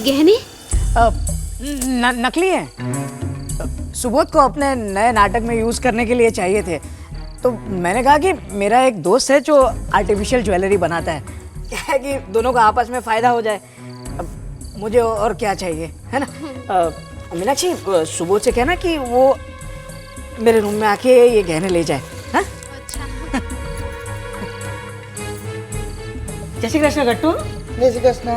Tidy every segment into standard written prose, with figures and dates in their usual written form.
गहने नकली हैं। सुबोध को अपने नए नाटक में यूज करने के लिए चाहिए थे, तो मैंने कहा कि मेरा एक दोस्त है जो आर्टिफिशियल ज्वेलरी बनाता है, क्या है कि दोनों का आपस में फायदा हो जाए। अब मुझे और क्या चाहिए, है ना। मीनाक्षी, सुबोध से कहना कि वो मेरे रूम में आके ये गहने ले जाए। हाँ? अच्छा। जय श्री कृष्ण गट्टू। जय श्री कृष्ण।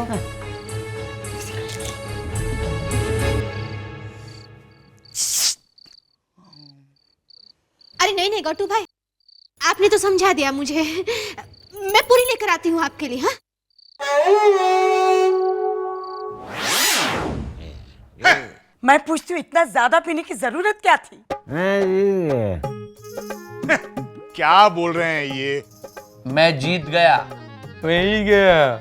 अरे नहीं नहीं गट्टू भाई, आपने तो समझा दिया मुझे। मैं पूरी लेकर आती हूँ आपके लिए। हाँ, मैं पूछती हूँ, इतना ज्यादा पीने की जरूरत क्या थी? क्या बोल रहे हैं ये? मैं जीत गया। नहीं गया,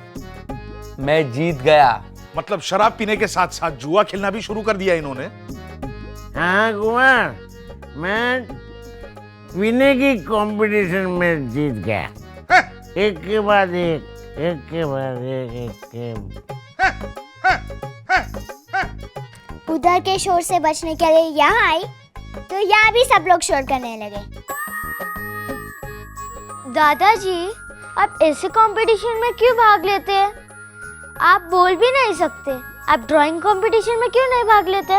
मैं जीत गया। मतलब शराब पीने के साथ साथ जुआ खेलना भी शुरू कर दिया इन्होंने। हाँ कुमार, मैं पीने की कंपटीशन में जीत गया। एक के बाद एक के बाद एक के। उधर के शोर से बचने के लिए यहाँ आई तो यहाँ भी सब लोग शोर करने लगे। दादाजी, आप ऐसे कंपटीशन में क्यों भाग लेते हैं? आप बोल भी नहीं सकते। आप ड्राइंग कंपटीशन में क्यों नहीं भाग लेते?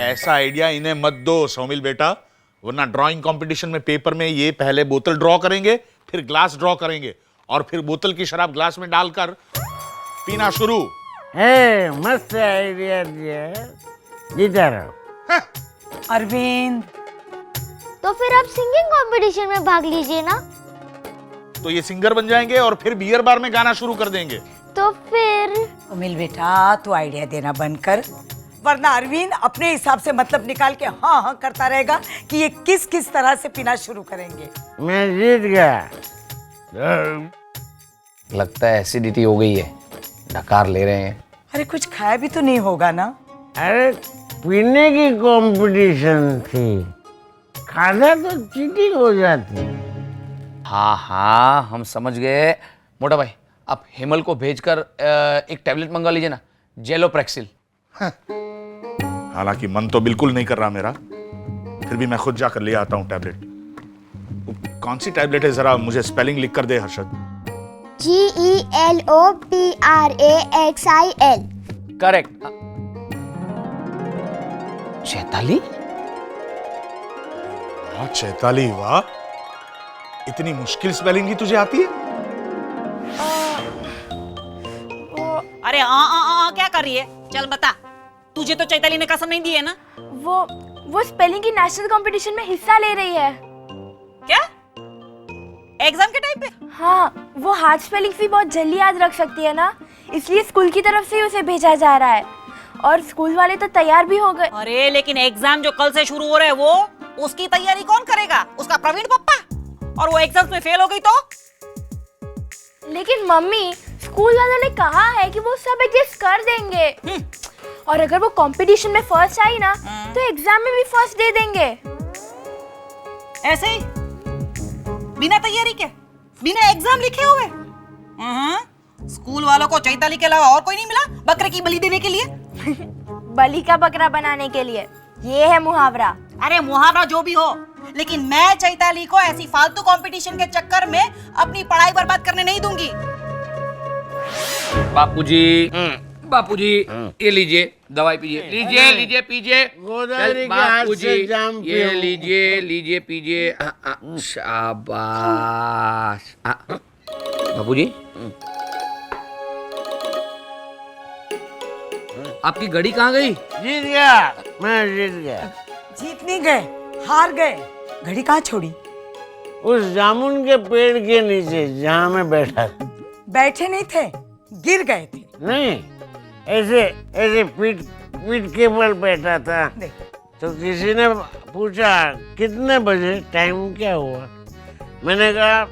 ऐसा आइडिया इन्हें मत दो सोमिल बेटा, वरना ड्राइंग कंपटीशन में पेपर में ये पहले बोतल ड्रॉ करेंगे, फिर ग्लास ड्रॉ करेंगे और फिर बोतल की शराब ग्लास में डालकर पीना शुरू। मस्त आइडिया दिया, जीता रहो। अरविंद, तो फिर आप सिंगिंग कंपटीशन में भाग लीजिए ना। तो ये सिंगर बन जाएंगे और फिर बियर बार में गाना शुरू कर देंगे। तो फिर सुमिल बेटा, तू आइडिया देना बंद कर, वरना अरविंद अपने हिसाब से मतलब निकाल के हाँ हाँ करता रहेगा कि ये किस किस तरह से पीना शुरू करेंगे। मैं जीत गया। लगता है एसिडिटी हो गई है, डकार ले रहे हैं। अरे कुछ खाया भी तो नहीं होगा ना? अरे पीने की कंपटीशन थी, खाना तो चीटिंग हो जाती। हाँ हाँ, हम समझ गए। मोटा भाई, आप हेमल को भेजकर एक टैबलेट मंगवा लीजिए ना, जेलोप्रेक्सिल। हालांकि मन तो बिल्कुल नहीं कर रहा मेरा, फिर भी मैं खुद जाकर ले आता हूँ टैबलेट। कौन सी टैबलेट है, जरा मुझे स्पेलिंग लिख कर दे हर्षद। GELOPRAXIL। करेक्ट। चैताली? वाह चैताली, वाह, इतनी मुश्किल स्पेलिंग भी तुझे आती है? अरे क्या कर रही है? चल बता, तुझे तो चैताली ने कसम नहीं दी है ना? वो स्पेलिंग की नेशनल कंपटीशन में हिस्सा ले रही है। क्या? एग्जाम के टाइम पे? हाँ, वो हार्ड स्पेलिंग भी बहुत जल्दी याद रख सकती है ना, इसलिए स्कूल की तरफ से उसे भेजा जा रहा है और स्कूल वाले तो तैयार भी हो गए। अरे लेकिन एग्जाम जो कल से शुरू हो रहे हैं वो उसकी तैयारी कौन करेगा? उसका प्रवीण पप्पा। और वो एग्जाम में फेल हो गई तो? लेकिन मम्मी, स्कूल वालों ने कहा है कि वो सब एडजस्ट कर देंगे और अगर वो कंपटीशन में फर्स्ट आई ना तो एग्जाम में भी फर्स्ट दे देंगे। ऐसे ही बिना तैयारी के, बिना एग्जाम लिखे हुए? स्कूल वालों को चैताली के अलावा और कोई नहीं मिला बकरे की बलि देने के लिए? बलि का बकरा बनाने के लिए। ये है मुहावरा। अरे मुहावरा जो भी हो, लेकिन मैं चैताली को ऐसी फालतू कंपटीशन के चक्कर में अपनी पढ़ाई बर्बाद करने नहीं दूंगी। बापूजी, बापूजी, ये लीजिए, दवाई पीजिए। लीजिए लीजिए पीजिए। गोदावरी के हाथ से जाम ये पियो। लीजिए लीजिए पीजिए। शाबाश। बापूजी, आपकी घड़ी कहाँ गई? जीत गया, मैं जीत गया। जीत नहीं गए, हार गए। घड़ी कहाँ छोड़ी? उस जामुन के पेड़ के नीचे जहाँ मैं बैठा था। बैठे नहीं थे, गिर गए थे। नहीं, ऐसे ऐसे पीठ के बल बैठा था। तो किसी ने पूछा कितने बजे, टाइम क्या हुआ? मैंने कहा,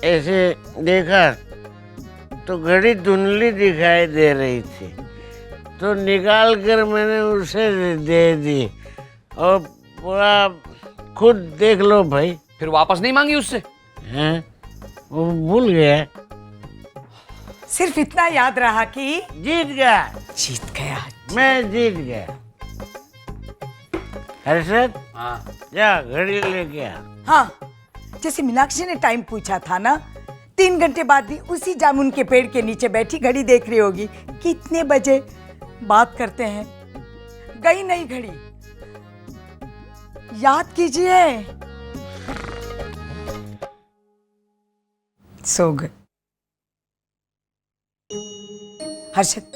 ऐसे देखा तो घड़ी धुंधली दिखाई दे रही थी, तो निकाल कर मैंने उसे दे दी और पूरा खुद देख लो भाई। फिर वापस नहीं मांगी उससे? हैं? वो भूल गया। सिर्फ इतना याद रहा कि जीत गया। जीत गया। मैं जीत गया। हर्षद, जा घड़ी लेके आ। हाँ, जैसे मीनाक्षी ने टाइम पूछा था ना, 3 घंटे बाद भी उसी जामुन के पेड़ के नीचे बैठी घड़ी देख रही होगी। कितने बजे बात करते हैं, गई नहीं घड़ी, याद कीजिए। सो गए। हर्षद,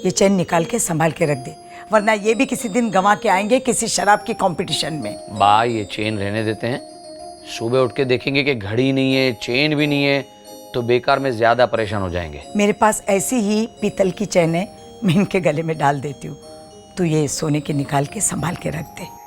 ये चैन निकाल के संभाल के रख दे, वरना ये भी किसी दिन गंवा के आएंगे किसी शराब की कंपटीशन में। बा, ये चेन रहने देते हैं। सुबह उठ के देखेंगे कि घड़ी नहीं है, चेन भी नहीं है, तो बेकार में ज्यादा परेशान हो जाएंगे। मेरे पास ऐसी ही पीतल की चैन है, मैं इनके गले में डाल देती हूँ। तू ये सोने की निकाल के संभाल के रख दे।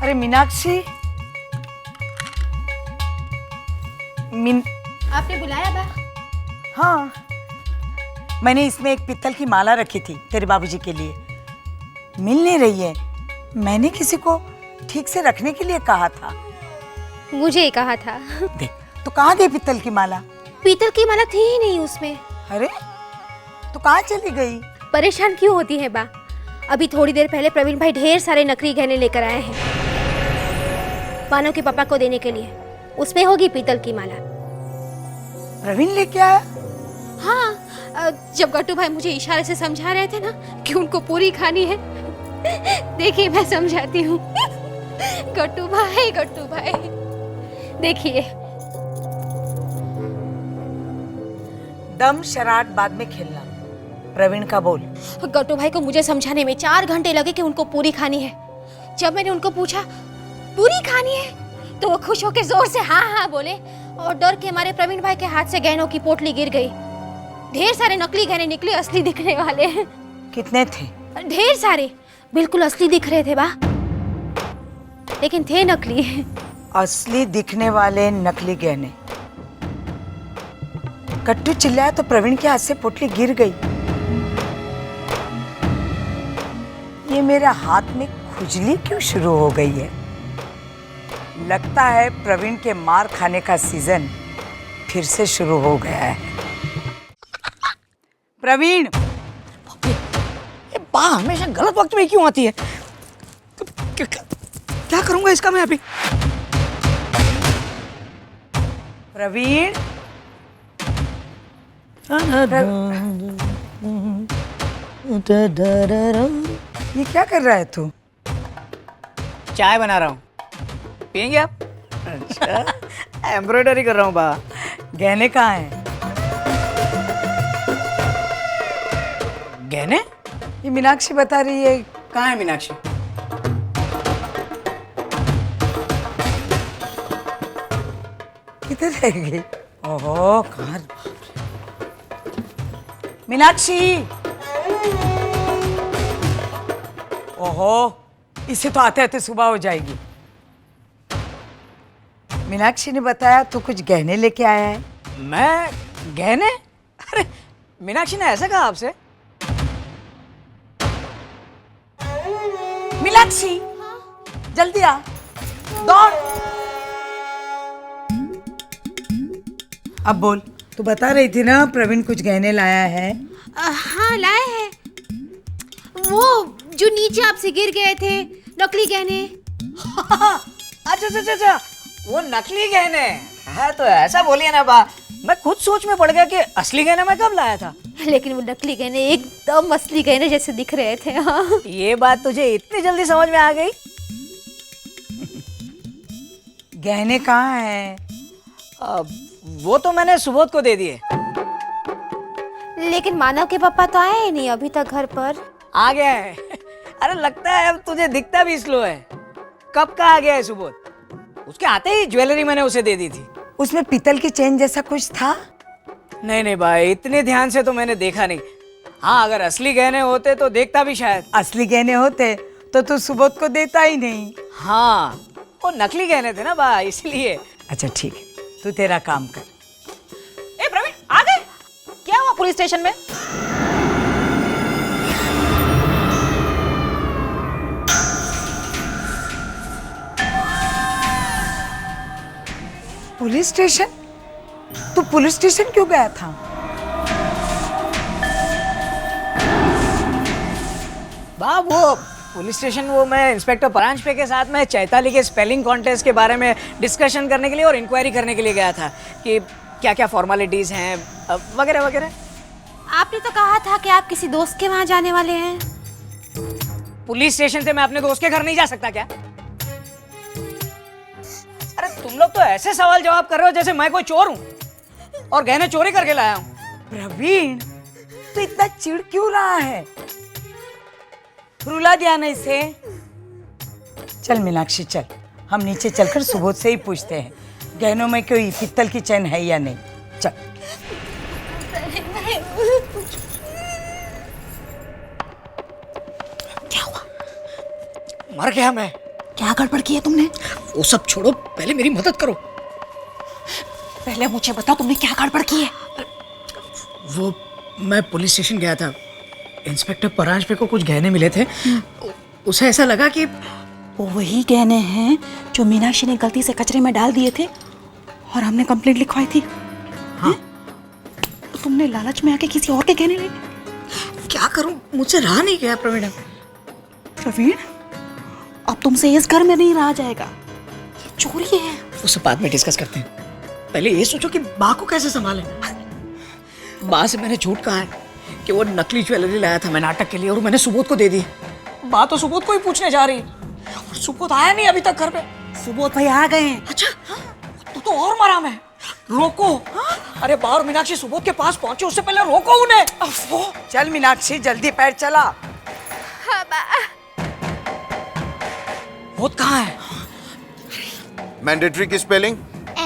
अरे मीनाक्षी, आपने बुलाया बा? हाँ, मैंने इसमें एक पीतल की माला रखी थी तेरे बाबूजी के लिए, मिल नहीं रही है। मैंने किसी को ठीक से रखने के लिए कहा था। मुझे ही कहा था। देख, तो कहाँ गई पीतल की माला? पीतल की माला थी ही नहीं उसमें। अरे, तो कहाँ चली गई? परेशान क्यों होती है बा? अभी थोड़ी देर पहले प्रवीण भाई ढेर सारे नकली गहने लेकर आए हैं मानव के पापा को देने के लिए। उसमें होगी पीतल की माला। प्रवीण लेके आया? हाँ, जब गट्टू भाई मुझे इशारे से समझा रहे थे ना कि उनको पूरी खानी है, देखिए मैं समझाती हूँ। गट्टू भाई देखिए, दम शराट बाद में खेलना। प्रवीण का बोल। गट्टू भाई को मुझे समझाने में 4 घंटे लगे कि उनको पूरी खानी है। जब मैंने उनको पूछा पूरी खानी है, तो वो खुश होकर जोर से हाँ हाँ बोले, और डर के मारे प्रवीण भाई के हाथ से गहनों की पोटली गिर गई। ढेर सारे नकली गहने निकले, असली दिखने वाले। कितने थे? ढेर सारे, बिल्कुल असली दिख रहे थे बा, लेकिन थे नकली। असली दिखने वाले नकली गहने। कट्टू चिल्लाया तो प्रवीण के हाथ से पोटली गिर गई। ये मेरे हाथ में खुजली क्यों शुरू हो गई है? लगता है प्रवीण के मार खाने का सीजन फिर से शुरू हो गया है। प्रवीण, ये बा हमेशा गलत वक्त में क्यों आती है? क्या करूंगा इसका मैं अभी? प्रवीण, ये क्या कर रहा है तू? चाय बना रहा हूँ, पियेंगे आप? अच्छा, एम्ब्रॉयडरी कर रहा हूँ बा। गहने कहाँ हैं? गहने? ये मीनाक्षी बता रही है। कहाँ है मीनाक्षी? किधर रह गई? ओहो, कहाँ? मीनाक्षी! ओहो, इसे तो आते आते सुबह हो जाएगी। मीनाक्षी ने बताया तू कुछ गहने लेके आया है। मैं गहने? अरे मीनाक्षी ने ऐसा कहा आपसे? मीनाक्षी, जल्दी आ, दौड़। अब बोल, तू बता रही थी ना प्रवीण कुछ गहने लाया है। हाँ लाए हैं, वो जो नीचे आपसे गिर गए थे, नकली गहने। अच्छा, वो नकली गहने है तो ऐसा बोलिए ना बा। मैं खुद सोच में पड़ गया कि असली गहने मैं कब लाया था। लेकिन वो नकली गहने एकदम असली गहने जैसे दिख रहे थे। हाँ, ये बात तुझे इतनी जल्दी समझ में आ गई? गहने कहाँ हैं? वो तो मैंने सुबोध को दे दिए। लेकिन मानव के पापा तो आए ही नहीं अभी तक घर पर। आ गया है। अरे लगता है अब तुझे दिखता भी स्लो है। कब का आ गया है सुबोध? उसके आते ही ज्वेलरी मैंने उसे दे दी थी। उसमें पीतल की चेन जैसा कुछ था? नहीं नहीं भाई, इतने ध्यान से तो मैंने देखा नहीं। हाँ, अगर असली गहने होते तो देखता भी शायद। असली गहने होते तो तू सुबोध को देता ही नहीं। हाँ, वो नकली गहने थे ना भाई, इसलिए। अच्छा ठीक है, तू तेरा काम कर। ए प्रवीण, आ गए? क्या हुआ पुलिस स्टेशन में? Police station? तू पुलिस स्टेशन क्यों गया था? बाप वो पुलिस स्टेशन, वो मैं इंस्पेक्टर परांजपे के साथ में चैताली के स्पेलिंग कॉन्टेस्ट के बारे में डिस्कशन करने के लिए और इंक्वायरी करने के लिए गया था कि क्या क्या फॉर्मेलिटीज हैं वगैरह वगैरह। आपने तो कहा था कि आप किसी दोस्त के वहां जाने वाले हैं। पुलिस स्टेशन से मैं अपने दोस्त के घर नहीं जा सकता क्या? अरे तुम लोग तो ऐसे सवाल जवाब कर रहे हो जैसे मैं कोई चोर हूं और गहने चोरी करके लाया हूं। प्रवीण, तू इतना चिढ़ क्यों रहा है? रुला दिया ना इसे। चल मीनाक्षी चल, हम नीचे चलकर सुबोध से ही पूछते हैं गहनों में कोई पीतल की चैन है या नहीं। चल। क्या हुआ? मर गया मैं। क्या गड़बड़ की है तुमने? वो सब छोड़ो, पहले मेरी मदद करो। पहले मुझे बताओ तुमने क्या गड़बड़ की है? वो मैं पुलिस स्टेशन गया था, इंस्पेक्टर परांजपे को कुछ गहने मिले थे। उसे ऐसा लगा कि वो वही गहने हैं जो मीनाक्षी ने गलती से कचरे में डाल दिए थे और हमने कंप्लेंट लिखवाई थी। हाँ। तो तुमने लालच में आके किसी और के गहने ले? क्या करूं, मुझसे रहा नहीं गया प्रवीण। प्रवीण, अब तुमसे इस घर में नहीं रहा जाएगा, ये चोरी है। वो सब बाद में डिस्कस करते हैं, पहले ये सोचो कि माँ को कैसे संभालें। माँ से मैंने झूठ कहा है कि वो नकली ज्वेलरी लाया था मैं नाटक के लिए और मैंने सुबोध को दे दी। माँ तो सुबोध को ही पूछने जा रही है और सुबोध आया नहीं अभी तक घर पे। सुबोध भाई आ गए हैं। अच्छा, तू तो और मरा मैं। रोको। अरे बाहर मीनाक्षी सुबोध के पास पहुंचे, उससे पहले रोको उन्हें। चल मीनाक्षी, जल्दी पैर चला। सुबोध कहाँ है? मैंडेटरी की स्पेलिंग?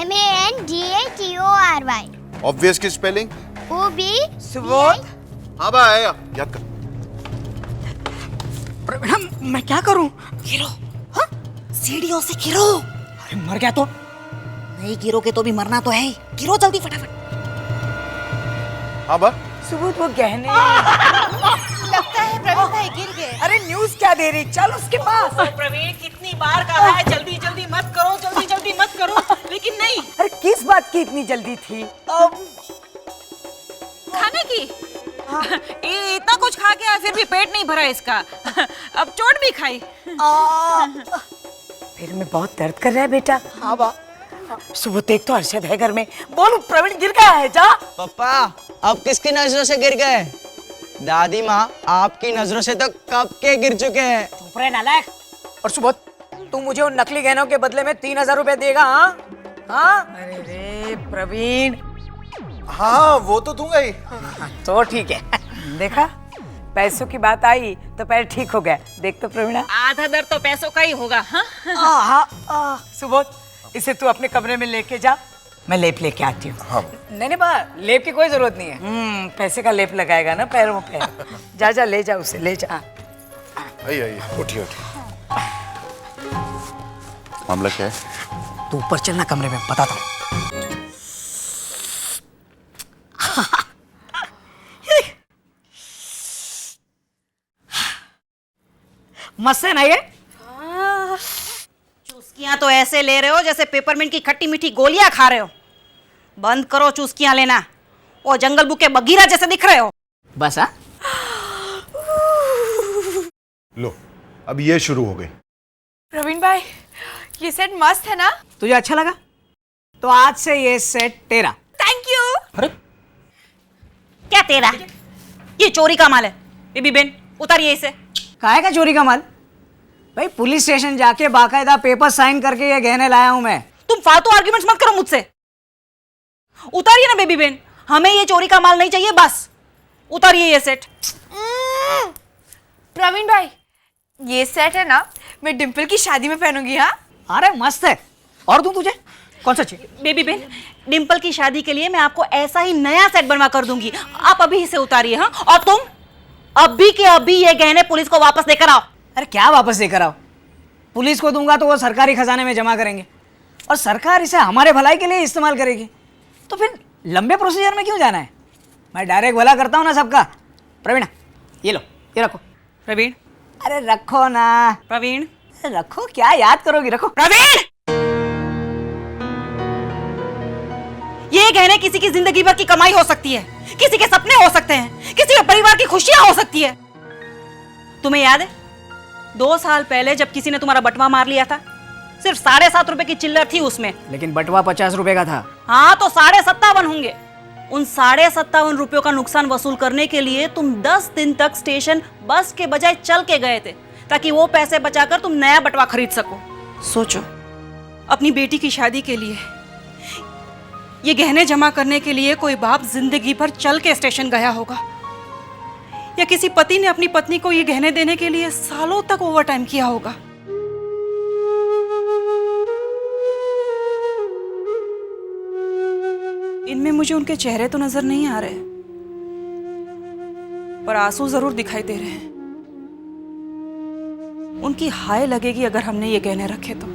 MANDATORY। ऑब्वियस की स्पेलिंग? OB। सुबोध। हाँ भाई, याद कर। प्रवीण, मैं क्या करूं? गिरो। हाँ? सीढ़ियों से गिरो। अरे मर गया तो? नहीं गिरोगे तो भी मरना तो है ही। गिरो जल्दी फटाफट। हाँ बा। सुबोध, वो गहने। लगता है प्रवीण भाई गिर गए। अरे न्यूज़ क्या दे रही? चल उसके पास। प्रवीण, कितनी बार कहा है जल्दी जल्दी मत करो, जल्दी जल्दी मत करो, लेकिन नहीं। अरे किस बात की इतनी जल्दी थी? खाने की। ये इतना कुछ खा के फिर भी पेट नहीं भरा इसका। अब चोट भी खाई। फिर में बहुत दर्द कर रहा है बेटा। हाँ बा। सुबोध, देख तो हर्षद है घर में। बोलो, प्रवीण गिर गया है। जा। पापा, आप किसकी नजरों से गिर गए? दादी माँ, आपकी नजरों से तो कब के गिर चुके हैं। चुप रहे नालायक। और सुबोध, तू मुझे उन नकली गहनों के बदले में 3000 रुपए देगा? हाँ हाँ। अरे रे प्रवीण। हाँ, वो तो दूंगा ही। तो ठीक है। देखा, पैसों की बात आई तो पैर ठीक हो गया। देख तो प्रवीणा। आधा दर्द तो पैसों का ही होगा। हाँ? सुबोध, इसे तू अपने कमरे में लेके जा, मैं लेप लेके आती हूँ। हाँ। नहीं नहीं बा, लेप की कोई जरूरत नहीं है। पैसे का लेप लगाएगा ना पैरों पे। जा जा, ले जा उसे, ले जा। आइए, उठिए। मामला क्या है? तू ऊपर चलना, कमरे में बताता हूँ। मस्त है ना ये? चुस्कियां तो ऐसे ले रहे हो जैसे पेपरमिंट की खट्टी मीठी गोलियां खा रहे हो। बंद करो चुस्कियां लेना। वो जंगल बुक के बगीरा जैसे दिख रहे हो। बस। हाँ, लो, अब ये शुरू हो गई। प्रवीण भाई, ये सेट मस्त है ना? तुझे अच्छा लगा? तो आज से ये सेट तेरा। Thank you. अरे क्या तेरा? ये चोरी का माल है। बेबी बेन, उतारिए इसे। काहे का चोरी का माल? भाई पुलिस स्टेशन जाके बाकायदा पेपर साइन करके ये गहने लाया हूं मैं। तुम फालतू आर्ग्यूमेंट्स मत करो मुझसे। उतारिए ना बेबी बेन, हमें ये चोरी का माल नहीं चाहिए, बस उतारिए ये सेट। प्रवीण भाई, ये सेट है ना, मैं डिम्पल की शादी में पहनूंगी। हाँ अरे मस्त है। और दूं तुझे कौन सा चाहिए? बेबी बेन, डिम्पल की शादी के लिए मैं आपको ऐसा ही नया सेट बनवा कर दूंगी, आप अभी इसे उतारिए। हाँ, और तुम अभी के अभी ये गहने पुलिस को वापस देकर आओ। अरे क्या वापस देकर आओ? पुलिस को दूंगा तो वो सरकारी खजाने में जमा करेंगे और सरकार इसे हमारे भलाई के लिए इस्तेमाल करेगी, तो फिर लंबे प्रोसीजर में क्यों जाना है? मैं डायरेक्ट भला करता हूँ ना सबका। प्रवीण ये लो, ये रखो। प्रवीण, अरे रखो ना। प्रवीण, अरे रखो, क्या याद करोगी, रखो। प्रवीण, ये गहने किसी की जिंदगी भर की कमाई हो सकती है, किसी के सपने हो सकते हैं, किसी के परिवार की खुशियां हो सकती है। तुम्हें याद है 2 साल पहले जब किसी ने तुम्हारा बटवा मार लिया था, सिर्फ 7.5 रुपए की चिल्लर थी उसमें। लेकिन बटवा 50 रुपए का था। हाँ तो 57.5 होंगे। उन 57.5 रुपयों का नुकसान वसूल करने के लिए तुम 10 दिन तक स्टेशन बस के बजाय चल के गए थे, ताकि वो पैसे बचाकर तुम नया बटवा खरीद सको। सोचो, अपनी बेटी की शादी के लिए ये गहने जमा करने के लिए कोई बाप जिंदगी भर चल के स्टेशन गया होगा, या किसी पति ने अपनी पत्नी को ये गहने देने के लिए सालों तक ओवरटाइम किया होगा। इनमें मुझे उनके चेहरे तो नजर नहीं आ रहे, पर आंसू जरूर दिखाई दे रहे हैं। उनकी हाय लगेगी अगर हमने ये गहने रखे तो।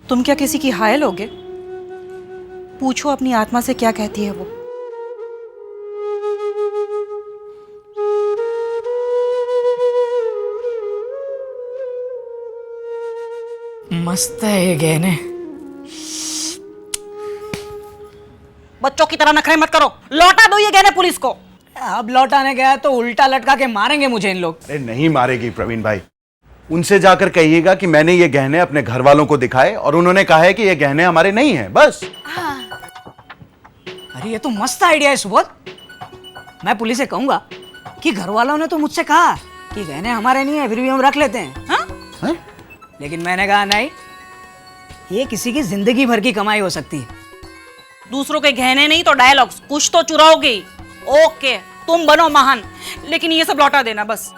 तुम क्या किसी की हाय लोगे? पूछो अपनी आत्मा से क्या कहती है वो। मस्त है ये गहने। बच्चों की तरह नखरे मत करो, लौटा दो ये गहने पुलिस को। अब लौटाने गया तो उल्टा लटका के मारेंगे मुझे इन लोग। अरे नहीं मारेगी प्रवीण भाई, उनसे जाकर कहिएगा कि मैंने ये गहने अपने घर वालों को दिखाए और उन्होंने कहा है कि ये गहने हमारे नहीं हैं, बस। अरे ये तो मस्त आइडिया है सुबोध। मैं पुलिस से कहूंगा कि घर वालों ने तो मुझसे कहा कि गहने हमारे नहीं है, फिर भी हम रख लेते हैं। हाँ? लेकिन मैंने कहा नहीं, ये किसी की जिंदगी भर की कमाई हो सकती है। दूसरों के गहने नहीं तो डायलॉग्स कुछ तो चुराओगे। ओके, तुम बनो महान, लेकिन ये सब लौटा देना बस।